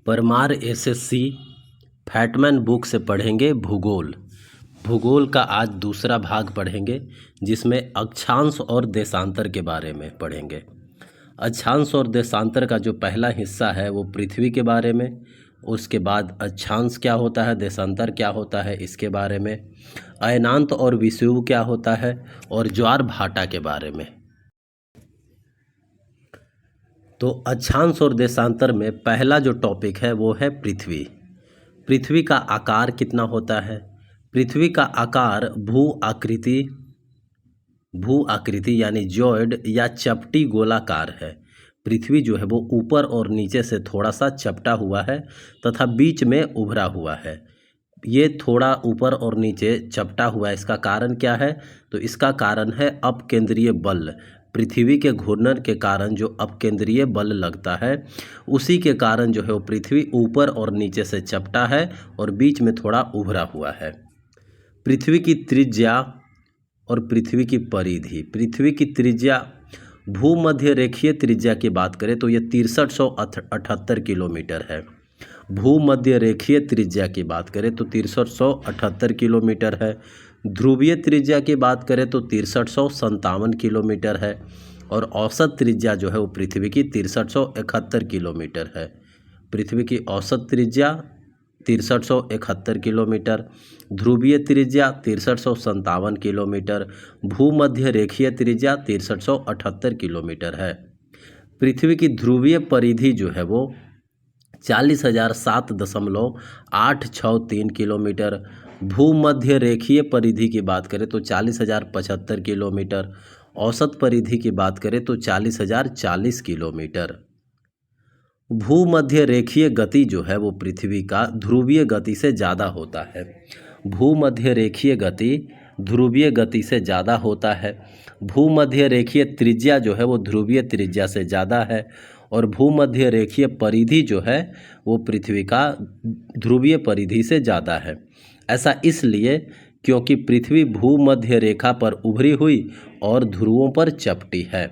Parmar SSC fat man book से पढ़ेंगे भूगोल। भूगोल का आज दूसरा भाग पढ़ेंगे जिसमें अक्षांश और देशांतर के बारे में पढ़ेंगे। अक्षांश और देशांतर का जो पहला हिस्सा है वो पृथ्वी के बारे में, उसके बाद अक्षांश क्या होता है, देशांतर क्या होता है इसके बारे में, अयनांत और विषुव क्या होता है और ज्वार भाटा के बारे में। तो अक्षांश और देशांतर में पहला जो टॉपिक है वो है पृथ्वी। पृथ्वी का आकार कितना होता है? पृथ्वी का आकार भू आकृति यानी जॉइड या चपटी गोलाकार है। पृथ्वी जो है वो ऊपर और नीचे से थोड़ा सा चपटा हुआ है तथा बीच में उभरा हुआ है। ये थोड़ा ऊपर और नीचे चपटा हुआ है, इसका कारण क्या है? तो इसका कारण है अपकेंद्रीय बल। पृथ्वी के घूर्णन के कारण जो अपकेंद्रीय बल लगता है उसी के कारण जो है वो पृथ्वी ऊपर और नीचे से चपटा है और बीच में थोड़ा उभरा हुआ है। पृथ्वी की त्रिज्या और पृथ्वी की परिधि। पृथ्वी की त्रिज्या भूमध्य रेखीय त्रिज्या की बात करें तो ये 6378 किलोमीटर है। भूमध्य रेखीय त्रिज्या की बात करें तो 6378 किलोमीटर है। ध्रुवीय त्रिज्या की बात करें तो 6357 किलोमीटर है और औसत त्रिज्या जो है वो पृथ्वी की 6371 किलोमीटर है। पृथ्वी की औसत त्रिज्या 6371 किलोमीटर, ध्रुवीय त्रिज्या 6357 किलोमीटर, भूमध्य रेखीय त्रिज्या 6378 किलोमीटर है। पृथ्वी की ध्रुवीय परिधि जो है वो 40,007.863 किलोमीटर। भूमध्य रेखीय परिधि की बात करें तो 40,075 किलोमीटर। औसत परिधि की बात करें तो 40,040 किलोमीटर। भूमध्य रेखीय गति जो है वो पृथ्वी का ध्रुवीय गति से ज़्यादा होता है। भूमध्य रेखीय गति ध्रुवीय गति से ज़्यादा होता है। भूमध्य रेखीय त्रिज्या जो है वो ध्रुवीय त्रिज्या से ज़्यादा है और भूमध्य रेखीय परिधि जो है वो पृथ्वी का ध्रुवीय परिधि से ज़्यादा है। ऐसा इसलिए क्योंकि पृथ्वी भूमध्य रेखा पर उभरी हुई और ध्रुवों पर चपटी है।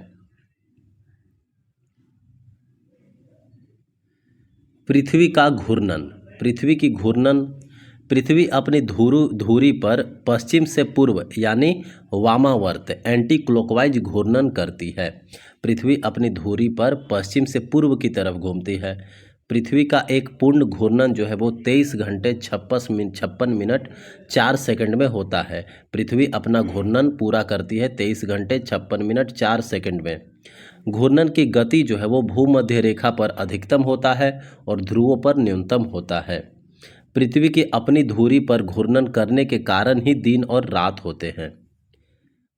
पृथ्वी का घूर्णन। पृथ्वी की घूर्णन। पृथ्वी अपनी धुरी पर पश्चिम से पूर्व यानी वामावर्त एंटी क्लॉकवाइज घूर्णन करती है। पृथ्वी अपनी धुरी पर पश्चिम से पूर्व की तरफ घूमती है। पृथ्वी का एक पूर्ण घूर्णन जो है वो 23 घंटे 56 मिनट 4 सेकंड में होता है। पृथ्वी अपना घूर्णन पूरा करती है 23 घंटे 56 मिनट 4 सेकंड में। घूर्णन की गति जो है वो भूमध्य रेखा पर अधिकतम होता है और ध्रुवों पर न्यूनतम होता है। पृथ्वी की अपनी धुरी पर घूर्णन करने के कारण ही दिन और रात होते हैं।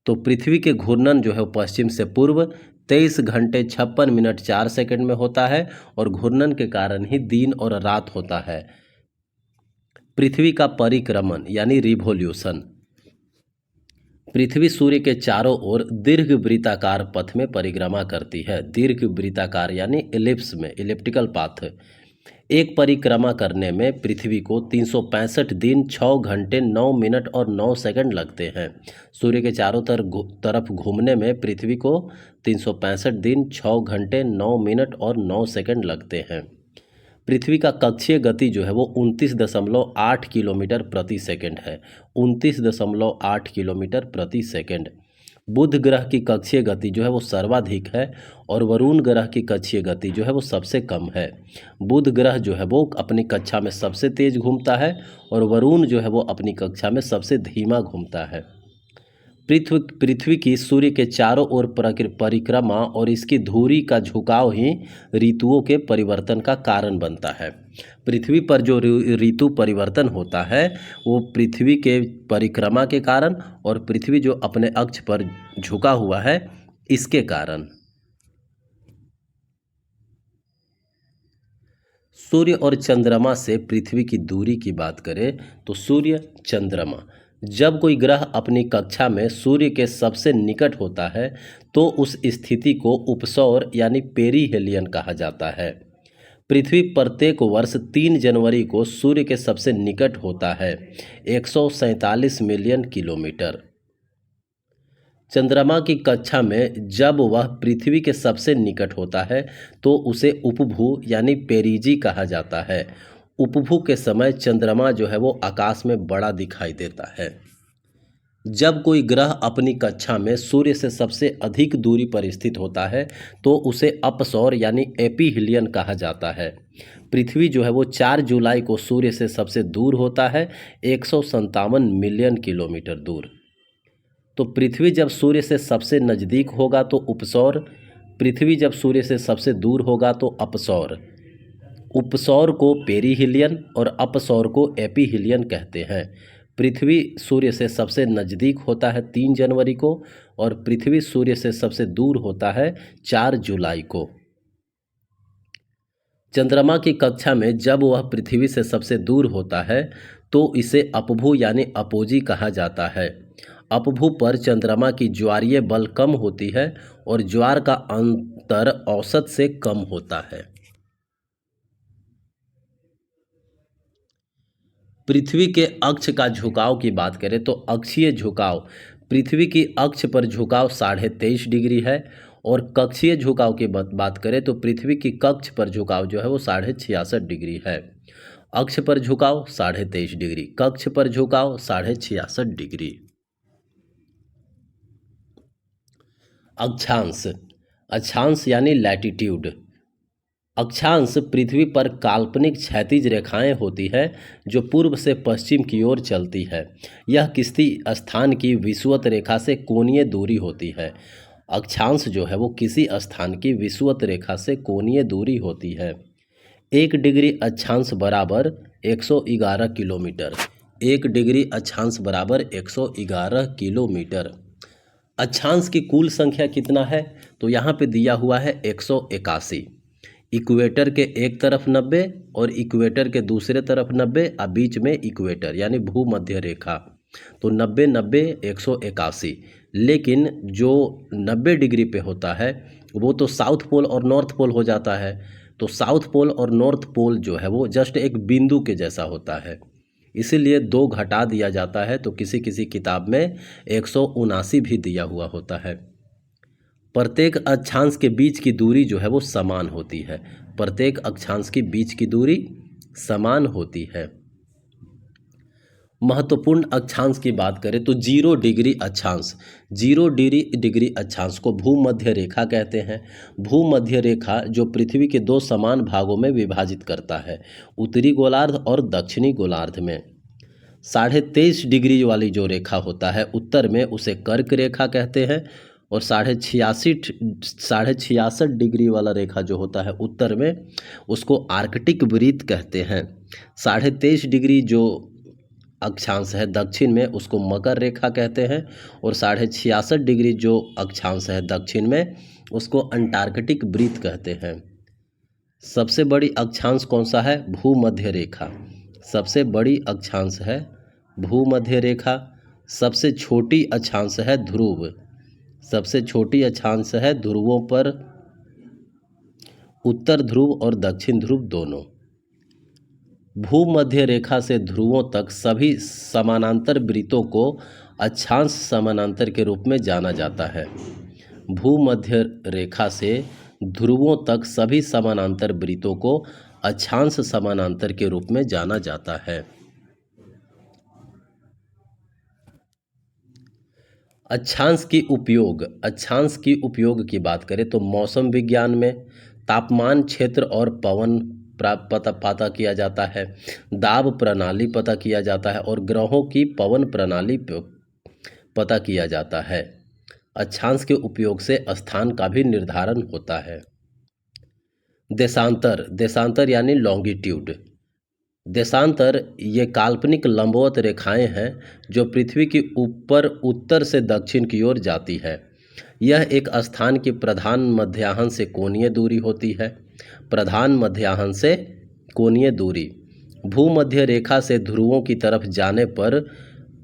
तो पृथ्वी के घूर्णन जो है वो पश्चिम से पूर्व 23 घंटे 56 मिनट 4 सेकंड में होता है और घूर्णन के कारण ही दिन और रात होता है। पृथ्वी का परिक्रमण यानी रिवोल्यूशन। पृथ्वी सूर्य के चारों ओर दीर्घ वृत्ताकार पथ में परिक्रमा करती है। दीर्घ वृत्ताकार यानी एलिप्स में, इलिप्टिकल पाथ। एक परिक्रमा करने में पृथ्वी को 365 दिन 6 घंटे 9 मिनट और 9 सेकंड लगते हैं। सूर्य के चारों तरफ घूमने में पृथ्वी को 365 दिन 6 घंटे 9 मिनट और 9 सेकंड लगते हैं। पृथ्वी का कक्षीय गति जो है वो 29.8 किलोमीटर प्रति सेकंड है। 29.8 किलोमीटर प्रति सेकंड। बुध ग्रह की कक्षीय गति जो है वो सर्वाधिक है और वरुण ग्रह की कक्षीय गति जो है वो सबसे कम है। बुध ग्रह जो है वो अपनी कक्षा में सबसे तेज घूमता है और वरुण जो है वो अपनी कक्षा में सबसे धीमा घूमता है। पृथ्वी की सूर्य के चारों ओर परिक्रमा और इसकी धुरी का झुकाव ही ऋतुओं के परिवर्तन का कारण बनता है। पृथ्वी पर जो ऋतु परिवर्तन होता है वो पृथ्वी के परिक्रमा के कारण और पृथ्वी जो अपने अक्ष पर झुका हुआ है इसके कारण। सूर्य और चंद्रमा से पृथ्वी की दूरी की बात करें तो सूर्य चंद्रमा, जब कोई ग्रह अपनी कक्षा में सूर्य के सबसे निकट होता है तो उस स्थिति को उपसौर यानी पेरीहेलियन कहा जाता है। पृथ्वी प्रत्येक वर्ष 3 जनवरी को सूर्य के सबसे निकट होता है, 147 मिलियन किलोमीटर। चंद्रमा की कक्षा में जब वह पृथ्वी के सबसे निकट होता है तो उसे उपभू यानी पेरिजी कहा जाता है। उपभू के समय चंद्रमा जो है वो आकाश में बड़ा दिखाई देता है। जब कोई ग्रह अपनी कक्षा में सूर्य से सबसे अधिक दूरी पर स्थित होता है तो उसे अपसौर यानी एपीहिलियन कहा जाता है। पृथ्वी जो है वो 4 जुलाई को सूर्य से सबसे दूर होता है, 157 मिलियन किलोमीटर दूर। तो पृथ्वी जब सूर्य से सबसे नज़दीक होगा तो उपसौर, पृथ्वी जब सूर्य से सबसे दूर होगा तो अपसौर। उपसौर को पेरिहिलियन और अपसौर को एपीहिलियन कहते हैं। पृथ्वी सूर्य से सबसे नज़दीक होता है 3 जनवरी को और पृथ्वी सूर्य से सबसे दूर होता है 4 जुलाई को। चंद्रमा की कक्षा में जब वह पृथ्वी से सबसे दूर होता है तो इसे अपभू यानी अपोजी कहा जाता है। अपभू पर चंद्रमा की ज्वारीय बल कम होती है और ज्वार का अंतर औसत से कम होता है। पृथ्वी के अक्ष का झुकाव की बात करें तो अक्षीय झुकाव, पृथ्वी की अक्ष पर झुकाव 23.5 डिग्री है और कक्षीय झुकाव की बात करें तो पृथ्वी की कक्ष पर झुकाव जो है वो 66.5 डिग्री है। अक्ष पर झुकाव 23.5 डिग्री, कक्ष पर झुकाव 66.5 डिग्री। अक्षांश, अक्षांश यानी लैटिट्यूड। अक्षांश पृथ्वी पर काल्पनिक क्षैतिज रेखाएं होती है जो पूर्व से पश्चिम की ओर चलती है। यह किसी स्थान की विषुवत रेखा से कोणीय दूरी होती है। अक्षांश जो है वो किसी स्थान की विषुवत रेखा से कोणीय दूरी होती है। 1 डिग्री अक्षांश बराबर 111 किलोमीटर। 1 डिग्री अक्षांश बराबर 111 किलोमीटर। अक्षांश की कुल संख्या कितना है तो यहाँ पे दिया हुआ है 181। इक्वेटर के एक तरफ 90 और इक्वेटर के दूसरे तरफ 90 और बीच में इक्वेटर यानी भूमध्य रेखा, तो 90 90 181। लेकिन जो 90 डिग्री पे होता है वो तो साउथ पोल और नॉर्थ पोल हो जाता है। तो साउथ पोल और नॉर्थ पोल जो है वो जस्ट एक बिंदु के जैसा होता है, इसीलिए 2 घटा दिया जाता है। तो किसी किसी किताब में 179 भी दिया हुआ होता है। प्रत्येक अक्षांश के बीच की दूरी जो है वो समान होती है। प्रत्येक अक्षांश के बीच की दूरी समान होती है। महत्वपूर्ण अक्षांश की बात करें तो 0 डिग्री अक्षांश, 0 डिग्री अक्षांश को भूमध्य रेखा कहते हैं। भूमध्य रेखा जो पृथ्वी के 2 समान भागों में विभाजित करता है, उत्तरी गोलार्ध और दक्षिणी गोलार्ध में। 23.5 डिग्री वाली जो रेखा होता है उत्तर में उसे कर्क रेखा कहते हैं और 66.5 डिग्री वाला रेखा जो होता है उत्तर में उसको आर्कटिक वृत्त कहते हैं। 23.5 डिग्री जो अक्षांश है दक्षिण में उसको मकर रेखा कहते हैं और 66.5 डिग्री जो अक्षांश है दक्षिण में उसको अंटार्कटिक वृत्त कहते हैं। सबसे बड़ी अक्षांश कौन सा है? भूमध्य रेखा। सबसे बड़ी अक्षांश है भूमध्य रेखा। सबसे छोटी अक्षांश है ध्रुव। सबसे छोटी अक्षांश है ध्रुवों पर उत्तर ध्रुव और दक्षिण ध्रुव दोनों। भूमध्य रेखा से ध्रुवों तक सभी समानांतर वृत्तों को अक्षांश समानांतर के रूप में जाना जाता है। भूमध्य रेखा से ध्रुवों तक सभी समानांतर वृत्तों को अक्षांश समानांतर के रूप में जाना जाता है। अक्षांश की उपयोग की बात करें तो मौसम विज्ञान में तापमान क्षेत्र और पवन पता किया जाता है, दाब प्रणाली पता किया जाता है और ग्रहों की पवन प्रणाली पता किया जाता है। अक्षांश के उपयोग से स्थान का भी निर्धारण होता है। देशांतर यानी लॉन्गिट्यूड। देशांतर ये काल्पनिक लंबवत रेखाएं हैं जो पृथ्वी के ऊपर उत्तर से दक्षिण की ओर जाती है। यह एक स्थान की प्रधान मध्याह्न से कोणीय दूरी होती है। प्रधान मध्याह्न से कोणीय दूरी। भूमध्य रेखा से ध्रुवों की तरफ जाने पर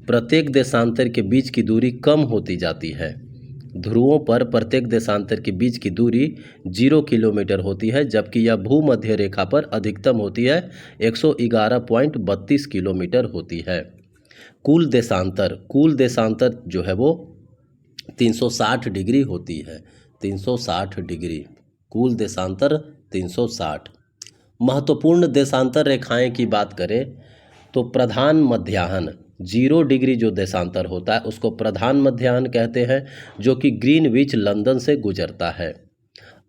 प्रत्येक देशांतर के बीच की दूरी कम होती जाती है। ध्रुवों पर प्रत्येक देशांतर के बीच की दूरी 0 किलोमीटर होती है, जबकि यह भूमध्य रेखा पर अधिकतम होती है 111.32 किलोमीटर होती है। कुल देशांतर जो है वो 360 डिग्री होती है। 360 डिग्री, कुल देशांतर 360। महत्वपूर्ण देशांतर रेखाएं की बात करें तो प्रधान मध्याह्न 0 डिग्री जो देशांतर होता है उसको प्रधान मध्याह्न कहते हैं, जो कि ग्रीनविच लंदन से गुजरता है।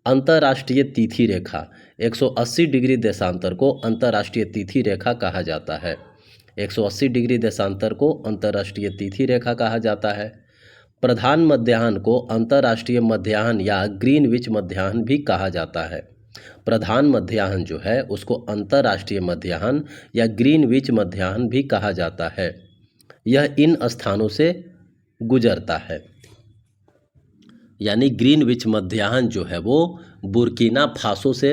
अंतर्राष्ट्रीय तिथि रेखा 180 डिग्री देशांतर को अंतर्राष्ट्रीय तिथि रेखा कहा जाता है। 180 डिग्री देशांतर को अंतर्राष्ट्रीय तिथि रेखा कहा जाता है। प्रधान मध्याह्न को अंतर्राष्ट्रीय मध्याह्न या ग्रीनविच मध्याह्न भी कहा जाता है। प्रधान मध्याह्न जो है उसको अंतर्राष्ट्रीय मध्याह्न या ग्रीनविच मध्याह्न भी कहा जाता है। यह इन स्थानों से गुजरता है। यानी ग्रीनविच मध्याह्न जो है वो बुर्किना फासो से,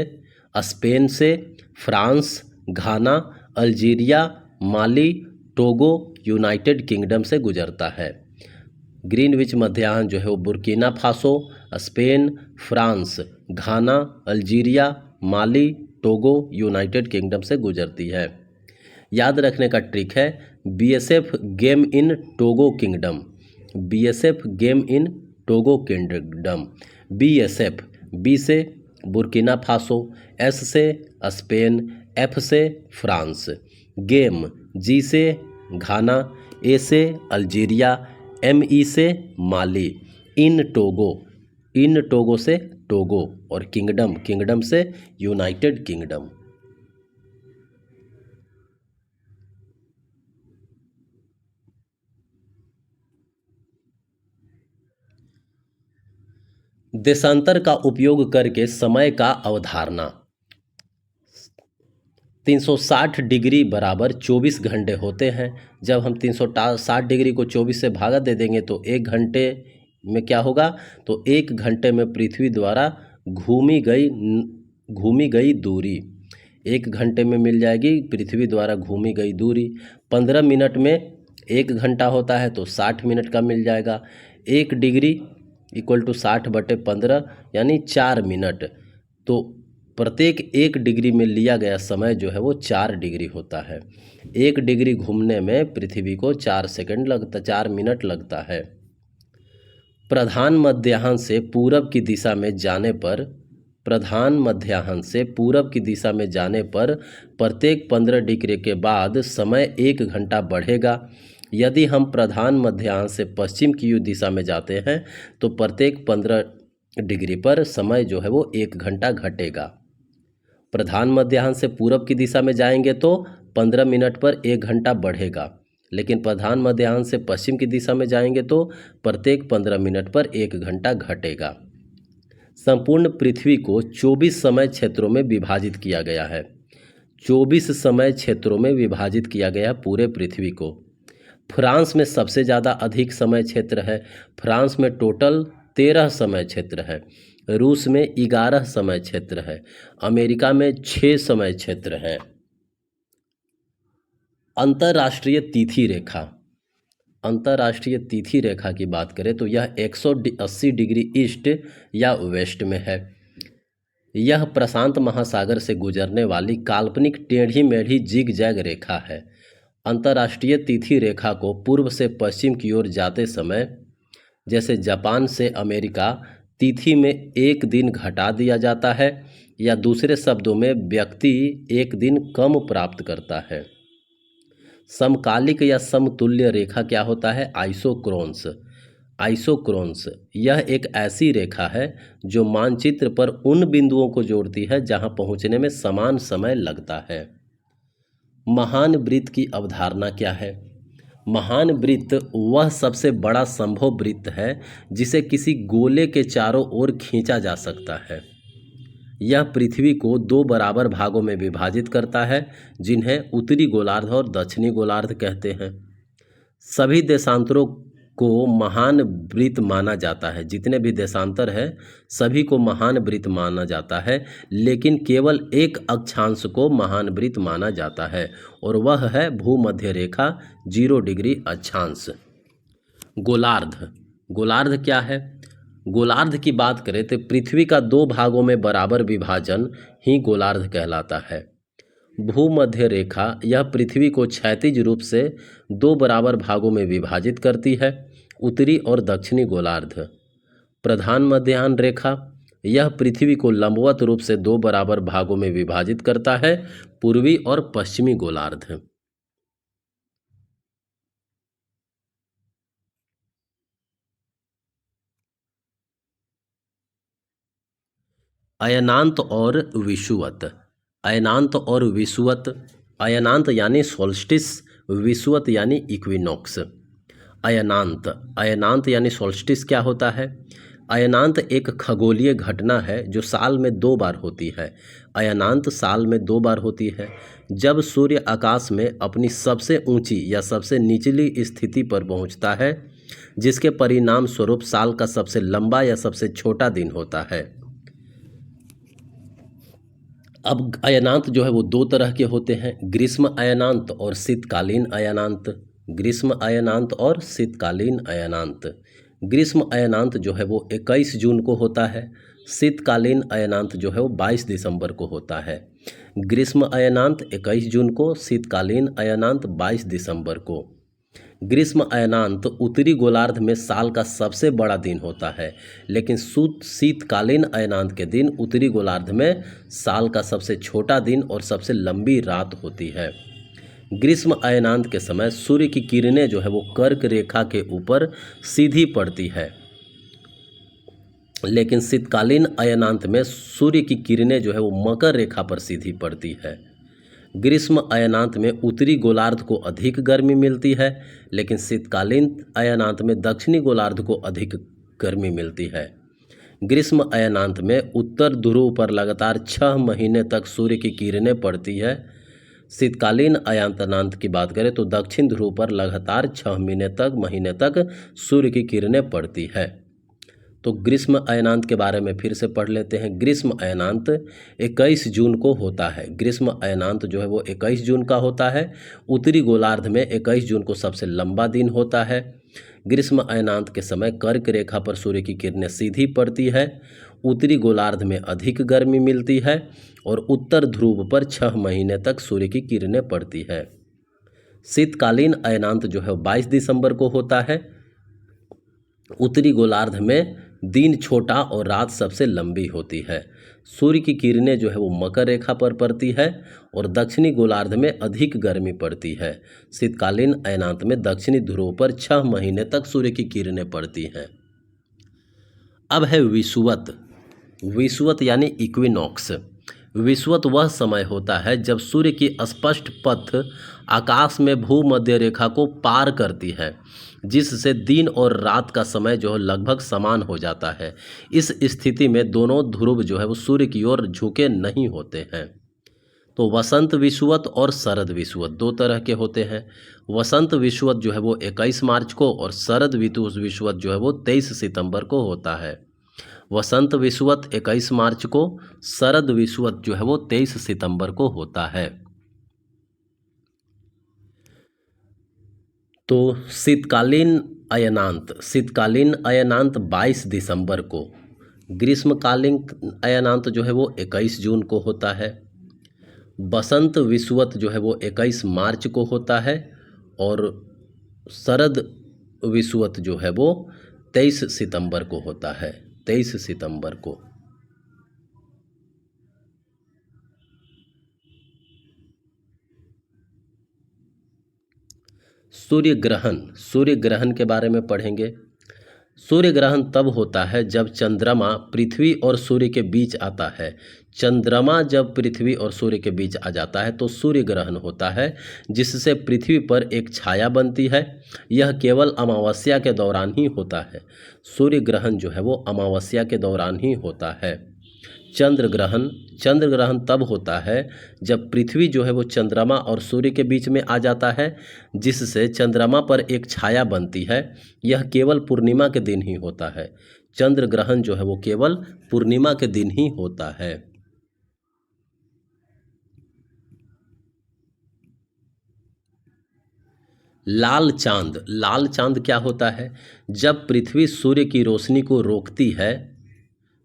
स्पेन से, France, Ghana, Algeria, Mali, Togo, United Kingdom से गुजरता है। ग्रीनविच मध्याह्न जो है वो Burkina Faso, Spain, France, Ghana, Algeria, Mali, Togo, United Kingdom से गुजरती है। याद रखने का ट्रिक है BSF game in Togo Kingdom. BSF game in Togo Kingdom. BSF, B से बुर्किना फासो, एस से स्पेन, एफ से फ्रांस, गेम, जी से घाना, ए से अल्जीरिया, एम ई से माली, इन टोगो से टोगो, और किंगडम, किंगडम से यूनाइटेड किंगडम। देशांतर का उपयोग करके समय का अवधारणा। 360 डिग्री बराबर 24 घंटे होते हैं। जब हम 360 डिग्री को 24 से भागा दे देंगे तो 1 घंटे में क्या होगा, तो 1 घंटे में पृथ्वी द्वारा घूमी गई दूरी 1 घंटे में मिल जाएगी। पृथ्वी द्वारा घूमी गई दूरी 15 मिनट में 1 घंटा होता है तो 60 मिनट का मिल जाएगा। 1 डिग्री इक्वल टू 60/15 यानी 4 मिनट। तो प्रत्येक 1 डिग्री में लिया गया समय जो है वो 4 डिग्री होता है। 1 डिग्री घूमने में पृथ्वी को 4 मिनट लगता है। प्रधान मध्याह्न से पूरब की दिशा में जाने पर प्रत्येक 15 डिग्री के बाद समय 1 घंटा बढ़ेगा। यदि हम प्रधान मध्याह्न से पश्चिम की दिशा में जाते हैं तो प्रत्येक 15 डिग्री पर समय जो है वो 1 घंटा घटेगा। प्रधान मध्याह्न से पूरब की दिशा में जाएंगे तो 15 मिनट पर 1 घंटा बढ़ेगा, लेकिन प्रधान मध्याह्न से पश्चिम की दिशा में जाएंगे तो प्रत्येक 15 मिनट पर 1 घंटा घटेगा। संपूर्ण पृथ्वी को 24 समय क्षेत्रों में विभाजित किया गया है। 24 समय क्षेत्रों में विभाजित किया गया पूरे पृथ्वी को। फ्रांस में सबसे ज़्यादा अधिक समय क्षेत्र है। फ्रांस में टोटल 13 समय क्षेत्र है। रूस में 11 समय क्षेत्र है। अमेरिका में 6 समय क्षेत्र है। अंतर्राष्ट्रीय तिथि रेखा की बात करें तो यह 180 डिग्री ईस्ट या वेस्ट में है। यह प्रशांत महासागर से गुजरने वाली काल्पनिक टेढ़ी मेढ़ी जिग जैग रेखा है। अंतर्राष्ट्रीय तिथि रेखा को पूर्व से पश्चिम की ओर जाते समय, जैसे जापान से अमेरिका, तिथि में 1 दिन घटा दिया जाता है, या दूसरे शब्दों में व्यक्ति 1 दिन कम प्राप्त करता है। समकालिक या समतुल्य रेखा क्या होता है? आइसोक्रोन्स यह एक ऐसी रेखा है जो मानचित्र पर उन बिंदुओं को जोड़ती है जहां पहुंचने में समान समय लगता है। महान वृत्त की अवधारणा क्या है? महान वृत्त वह सबसे बड़ा संभव वृत्त है जिसे किसी गोले के चारों ओर खींचा जा सकता है। यह पृथ्वी को 2 बराबर भागों में विभाजित करता है, जिन्हें उत्तरी गोलार्ध और दक्षिणी गोलार्ध कहते हैं। सभी देशांतरों को महान वृत्त माना जाता है। जितने भी देशांतर है सभी को महान वृत्त माना जाता है, लेकिन केवल एक अक्षांश को महान वृत्त माना जाता है, और वह है भूमध्य रेखा 0 डिग्री अक्षांश। गोलार्ध क्या है? गोलार्ध की बात करें तो पृथ्वी का 2 भागों में बराबर विभाजन ही गोलार्ध कहलाता है। भूमध्य रेखा यह पृथ्वी को क्षैतिज रूप से 2 बराबर भागों में विभाजित करती है। उत्तरी और दक्षिणी गोलार्ध। प्रधान मध्याह्न रेखा, यह पृथ्वी को लंबवत रूप से दो बराबर भागों में विभाजित करता है, पूर्वी और पश्चिमी गोलार्ध। अयनांत और विषुवत। अयनांत और विषुवत। अयनांत यानी सोल्स्टिस, विषुवत यानी इक्विनॉक्स। अयनांत, अयनांत यानी सोल्स्टिस क्या होता है? अयनांत एक खगोलीय घटना है जो साल में 2 बार होती है। अयनांत साल में 2 बार होती है, जब सूर्य आकाश में अपनी सबसे ऊंची या सबसे निचली स्थिति पर पहुंचता है, जिसके परिणाम स्वरूप साल का सबसे लंबा या सबसे छोटा दिन होता है। अब अयनांत जो है वो 2 तरह के होते हैं, ग्रीष्म अयनांत और शीतकालीन अयनांत। ग्रीष्म अयनांत और शीतकालीन अयनांत। ग्रीष्म अयनांत जो है वो 21 जून को होता है। शीतकालीन अयनांत जो है वो 22 दिसंबर को होता है। ग्रीष्म अयनांत 21 जून को, शीतकालीन अयनांत 22 दिसंबर को। ग्रीष्म अयनांत उत्तरी गोलार्ध में साल का सबसे बड़ा दिन होता है, लेकिन शीतकालीन अयनांत के दिन उत्तरी गोलार्ध में साल का सबसे छोटा दिन और सबसे लंबी रात होती है। ग्रीष्म अयनांत के समय सूर्य की किरणें जो है वो कर्क रेखा के ऊपर सीधी पड़ती है, लेकिन शीतकालीन अयनांत में सूर्य की किरणें जो है वो मकर रेखा पर सीधी पड़ती है। ग्रीष्म अयनांत में उत्तरी गोलार्ध को अधिक गर्मी मिलती है, लेकिन शीतकालीन अयनांत में दक्षिणी गोलार्ध को अधिक गर्मी मिलती है। ग्रीष्म अयनांत में उत्तर ध्रुव पर लगातार 6 महीने तक सूर्य की किरणें पड़ती है। शीतकालीन अयनांत की बात करें तो दक्षिण ध्रुव पर लगातार 6 महीने तक सूर्य की किरणें पड़ती है। तो ग्रीष्म अयनांत के बारे में फिर से पढ़ लेते हैं। ग्रीष्म अयनांत 21 जून को होता है। ग्रीष्म अयनांत जो है वो 21 जून का होता है। उत्तरी गोलार्ध में 21 जून को सबसे लंबा दिन होता है। ग्रीष्म अयनांत के समय कर्क रेखा पर सूर्य की किरणें सीधी पड़ती है, उत्तरी गोलार्ध में अधिक गर्मी मिलती है और उत्तर ध्रुव पर 6 महीने तक सूर्य की किरणें पड़ती है। शीतकालीन अयनांत जो है 22 दिसंबर को होता है। उत्तरी गोलार्ध में दिन छोटा और रात सबसे लंबी होती है। सूर्य की किरणें जो है वो मकर रेखा पर पड़ती है और दक्षिणी गोलार्ध में अधिक गर्मी पड़ती है। शीतकालीन अयनांत में दक्षिणी ध्रुव पर 6 महीने तक सूर्य की किरणें पड़ती हैं। अब है विषुवत। विषुवत यानी इक्विनॉक्स। विषुवत वह समय होता है जब सूर्य की स्पष्ट पथ आकाश में भूमध्य रेखा को पार करती है, जिससे दिन और रात का समय जो है लगभग समान हो जाता है। इस स्थिति में दोनों ध्रुव जो है वो सूर्य की ओर झुके नहीं होते हैं। तो वसंत विषुवत और शरद विषुवत 2 तरह के होते हैं। वसंत विषुवत जो है वो 21 मार्च को और शरद विषुवत जो है वो 23 सितंबर को होता है। वसंत विषुवत 21 मार्च को, शरद विषुवत जो है वो 23 सितंबर को होता है। तो शीतकालीन अयनांत, शीतकालीन अयनांत 22 दिसंबर को। ग्रीष्मकालीन अयनांत जो है वो 21 जून को होता है। बसंत विषुवत जो है वो 21 मार्च को होता है और शरद विषुवत जो है वो 23 सितंबर को होता है। 23 सितंबर को। सूर्य ग्रहण। सूर्य ग्रहण के बारे में पढ़ेंगे। सूर्य ग्रहण तब होता है जब चंद्रमा पृथ्वी और सूर्य के बीच आता है। चंद्रमा जब पृथ्वी और सूर्य के बीच आ जाता है तो सूर्य ग्रहण होता है, जिससे पृथ्वी पर एक छाया बनती है। यह केवल अमावस्या के दौरान ही होता है। सूर्य ग्रहण जो है वो अमावस्या के दौरान ही होता है। चंद्र ग्रहण। चंद्र ग्रहण तब होता है जब पृथ्वी जो है वो चंद्रमा और सूर्य के बीच में आ जाता है, जिससे चंद्रमा पर एक छाया बनती है। यह केवल पूर्णिमा के दिन ही होता है। चंद्र ग्रहण जो है वो केवल पूर्णिमा के दिन ही होता है। लाल चांद। लाल चांद क्या होता है? जब पृथ्वी सूर्य की रोशनी को रोकती है,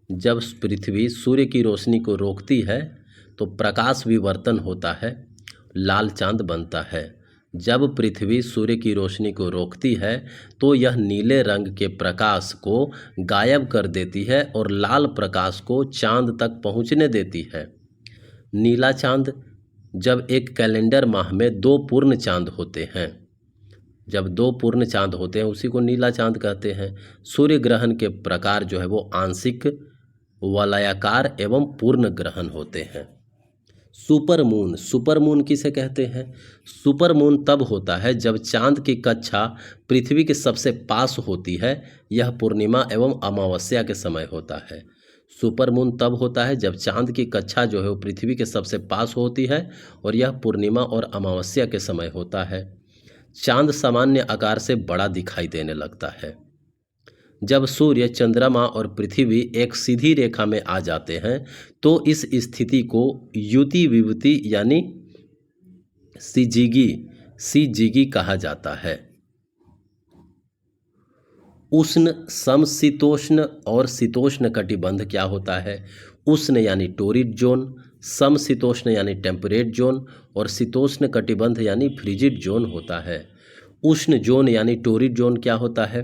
जब पृथ्वी सूर्य की रोशनी को रोकती है तो प्रकाश विवर्तन होता है, लाल चांद बनता है। जब पृथ्वी सूर्य की रोशनी को रोकती है तो यह नीले रंग के प्रकाश को गायब कर देती है और लाल प्रकाश को चांद तक पहुंचने देती है। नीला चांद, जब एक कैलेंडर माह में 2 पूर्ण चांद होते हैं, जब 2 पूर्ण चांद होते हैं उसी को नीला चांद कहते हैं। सूर्य ग्रहण के प्रकार जो है वो आंशिक, वलयाकार एवं पूर्ण ग्रहण होते हैं। सुपरमून, सुपरमून किसे कहते हैं? सुपरमून तब होता है जब चांद की कक्षा पृथ्वी के सबसे पास होती है। यह पूर्णिमा एवं अमावस्या के समय होता है। सुपरमून तब होता है जब चांद की कक्षा जो है वो पृथ्वी के सबसे पास होती है और यह पूर्णिमा और अमावस्या के समय होता है। चांद सामान्य आकार से बड़ा दिखाई देने लगता है। जब सूर्य, चंद्रमा और पृथ्वी एक सीधी रेखा में आ जाते हैं तो इस स्थिति को युति विभूति यानी सिजिगी कहा जाता है। उष्ण, समशीतोष्ण और शीतोष्ण कटिबंध क्या होता है? उष्ण यानी टोरिड जोन, समशीतोष्ण यानी टेम्परेट जोन और शीतोष्ण कटिबंध यानी फ्रिजिड जोन होता है। उष्ण जोन यानी टोरिड जोन क्या होता है?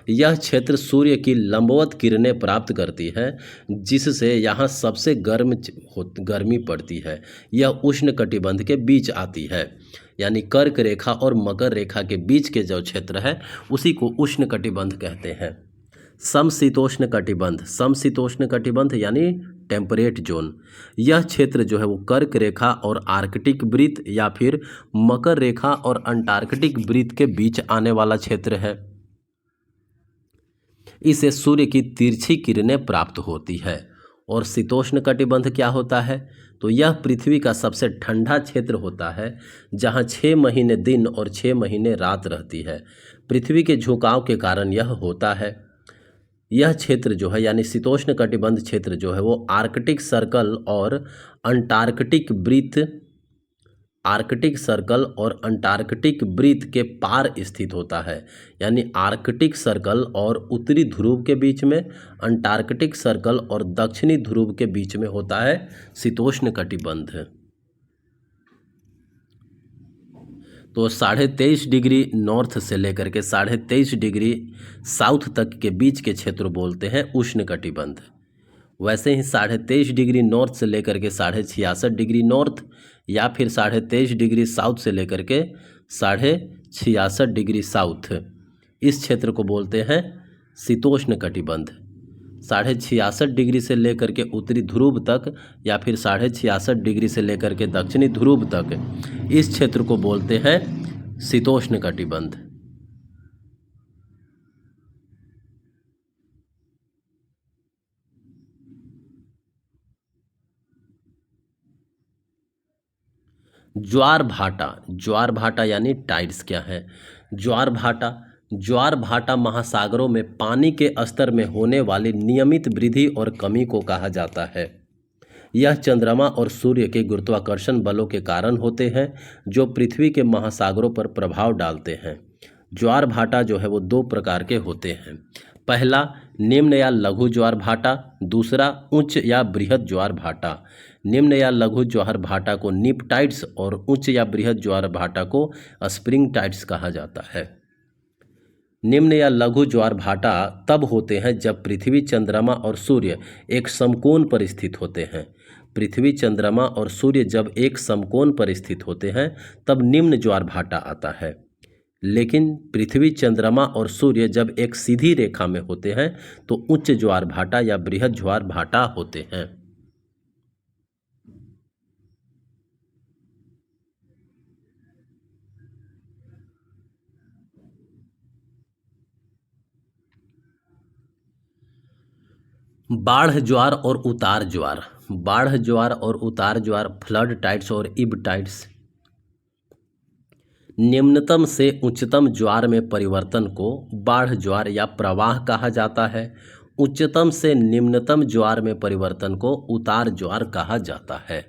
यह क्षेत्र सूर्य की लंबवत किरणें प्राप्त करती है जिससे यहाँ सबसे गर्मी पड़ती है। यह उष्ण कटिबंध के बीच आती है, यानी कर्क रेखा और मकर रेखा के बीच के जो क्षेत्र है उसी को उष्ण कटिबंध कहते हैं। समशीतोष्ण कटिबंध, समशीतोष्ण कटिबंध यानी टेम्परेट जोन, यह क्षेत्र जो है वो कर्क रेखा और आर्कटिक वृत्त या फिर मकर रेखा और अंटार्कटिक वृत्त के बीच आने वाला क्षेत्र है। इसे सूर्य की तिरछी किरणें प्राप्त होती है। और शीतोष्ण कटिबंध क्या होता है? तो यह पृथ्वी का सबसे ठंडा क्षेत्र होता है जहाँ 6 महीने दिन और 6 महीने रात रहती है। पृथ्वी के झुकाव के कारण यह होता है। यह क्षेत्र जो है यानी शीतोष्ण कटिबंध क्षेत्र जो है वो आर्कटिक सर्कल और अंटार्कटिक वृत्त, आर्कटिक सर्कल और अंटार्कटिक वृत्त के पार स्थित होता है। यानी आर्कटिक सर्कल और उत्तरी ध्रुव के बीच में, अंटार्कटिक सर्कल और दक्षिणी ध्रुव के बीच में होता है शीतोष्ण कटिबंध। तो 23.5 डिग्री नॉर्थ से लेकर के 23.5 डिग्री साउथ तक के बीच के क्षेत्र बोलते हैं उष्ण कटिबंध। वैसे ही 23.5 डिग्री नॉर्थ से लेकर के 66.5 डिग्री नॉर्थ या फिर 23.5 डिग्री साउथ से लेकर के 66.5 डिग्री साउथ, इस क्षेत्र को बोलते हैं शीतोष्ण कटिबंध। 66.5 डिग्री से लेकर के उत्तरी ध्रुव तक या फिर 66.5 डिग्री से लेकर के दक्षिणी ध्रुव तक, इस क्षेत्र को बोलते हैं शीतोष्ण कटिबंध। ज्वार भाटा, ज्वार भाटा यानी टाइड्स क्या है? ज्वार भाटा, ज्वार भाटा महासागरों में पानी के स्तर में होने वाली नियमित वृद्धि और कमी को कहा जाता है। यह चंद्रमा और सूर्य के गुरुत्वाकर्षण बलों के कारण होते हैं जो पृथ्वी के महासागरों पर प्रभाव डालते हैं। ज्वार भाटा जो है वो 2 प्रकार के होते हैं। पहला निम्न या लघु ज्वार भाटा, दूसरा उच्च या बृहद ज्वार भाटा। निम्न या लघु ज्वार भाटा को निप टाइड्स और उच्च या बृहद ज्वार भाटा को स्प्रिंग टाइड्स कहा जाता है। निम्न या लघु ज्वार भाटा तब होते हैं जब पृथ्वी, चंद्रमा और सूर्य एक समकोण पर स्थित होते हैं। पृथ्वी, चंद्रमा और सूर्य जब एक समकोण पर स्थित होते हैं तब निम्न ज्वार भाटा आता है। लेकिन पृथ्वी, चंद्रमा और सूर्य जब एक सीधी रेखा में होते हैं तो उच्च ज्वार भाटा या बृहद ज्वार भाटा होते हैं। बाढ़ ज्वार और उतार ज्वार, बाढ़ ज्वार और उतार ज्वार, फ्लड टाइड्स और इब टाइड्स, निम्नतम से उच्चतम ज्वार में परिवर्तन को बाढ़ ज्वार या प्रवाह कहा जाता है। उच्चतम से निम्नतम ज्वार में परिवर्तन को उतार ज्वार कहा जाता है।